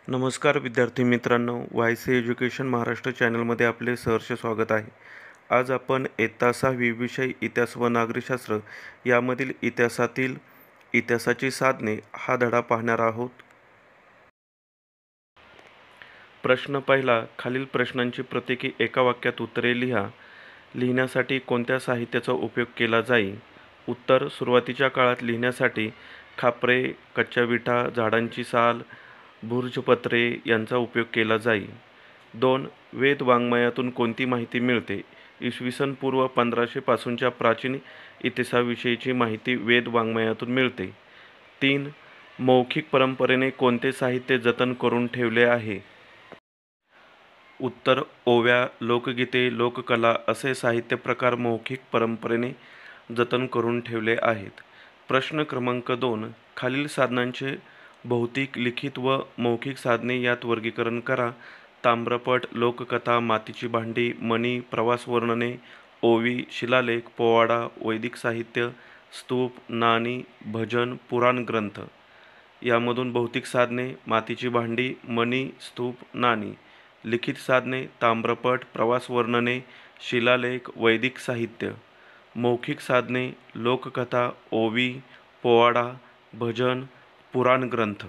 नमस्कार विद्यार्थी मित्रांनो, वायसी एज्युकेशन महाराष्ट्र चॅनलमध्ये आपले सहर्ष स्वागत आहे। आज आपण इयत्ता 6वी विषय इतिहास व नागरिकशास्त्र यामधील इतिहासाची साधने हा धडा पाहणार आहोत। प्रश्न पहिला, खालील प्रश्नांची प्रत्येकी एका वाक्यात उत्तरे लिहा। लिहिण्यासाठी कोणत्या साहित्याचा उपयोग केला जाईल? उत्तर, सुरुवातीच्या काळात लिहिण्यासाठी खापरे, कच्च्या विटा, झाडांची साल, भुर्जपत्रे यांचा उपयोग केला जाई। 2. वेद वाङ्मयातून कोणती माहिती मिळते? इसवी सन पूर्व 1500 पासूनच्या प्राचीन इतिहासाविषयीची माहिती वेद वाङ्मयातून मिळते। 3. मौखिक परंपरेने कोणते साहित्य जतन करून ठेवले आहे? उत्तर, ओव्या, लोकगीते, लोककला असे साहित्य प्रकार मौखिक परंपरेने जतन करून ठेवले आहेत। प्रश्न क्रमांक 2, खालील साधनांचे भौतिक, लिखित व मौखिक साधने यात वर्गीकरण करा। ताम्रपट, लोककथा, मातीची भांडी, मणी, प्रवास वर्णने, ओवी, शिलालेख, पोवाडा, वैदिक साहित्य, स्तूप, नाणी, भजन, पुराण ग्रंथ। यामधून भौतिक साधने मातीची भांडी, मणी, स्तूप, नाणी। लिखित साधने ताम्रपट, प्रवास वर्णने, शिलालेख, वैदिक साहित्य। मौखिक साधने लोककथा, ओवी, पोवाडा, भजन, पुराण ग्रंथ।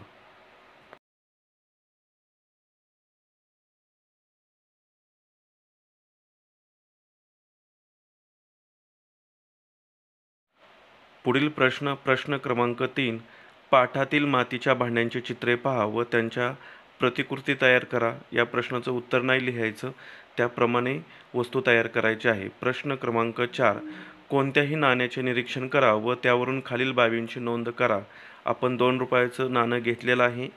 पुढील प्रश्न क्रमांक 3, पाठातील मातीच्या भांड्यांची चित्रे पहा व त्यांच्या प्रतिकृती तयार करा। या प्रश्नाचं उत्तर नाही लिहायचं, त्याप्रमाणे वस्तू तयार करायची आहे। प्रश्न क्रमांक 4, कोणत्याही नाण्याचे निरीक्षण करा व त्यावरून खालील बाबींची नोंद करा। आपण 2 रुपयाचं नाणं घेतलेलं आहे।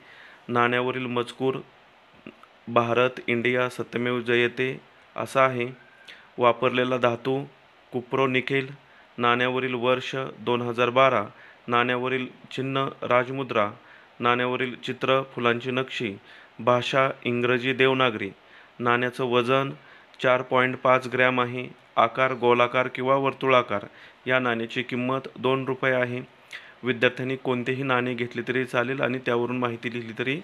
नाण्यावरील मजकूर भारत, इंडिया, सत्यमेव जयते असा आहे। वापरलेला धातू कुप्रो निकेल। नाण्यावरील वर्ष 2012। नाण्यावरील चिन्ह राजमुद्रा। नाण्यावरील चित्र फुलांची नक्षी। भाषा इंग्रजी देवनागरी। नाण्याचं वजन 4.5 ग्रॅम आहे। आकार गोलाकार किंवा वर्तुळाकार। या नाण्याची किंमत 2 रुपये आहे। विद्यार्थ्यांनी कोणतेही नाणे घेतले तरी चालेल आणि त्यावरून माहिती लिहिली तरी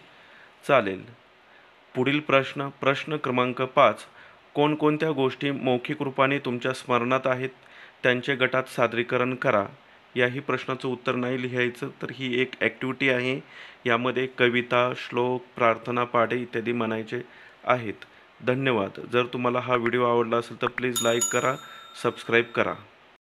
चालेल। पुढील प्रश्न क्रमांक 5, कोणकोणत्या गोष्टी मौखिक रूपाने तुमच्या स्मरणात आहेत त्यांचे गटात सादरीकरण करा। याही प्रश्नाचं उत्तर नाही लिहायचं, तर ही एक ॲक्टिव्हिटी आहे। यामध्ये कविता, श्लोक, प्रार्थना, पाढे इत्यादी म्हणायचे आहेत। धन्यवाद। जर तुम्हाला हा व्हिडिओ आवडला असेल तर प्लीज लाईक करा, सबस्क्राईब करा।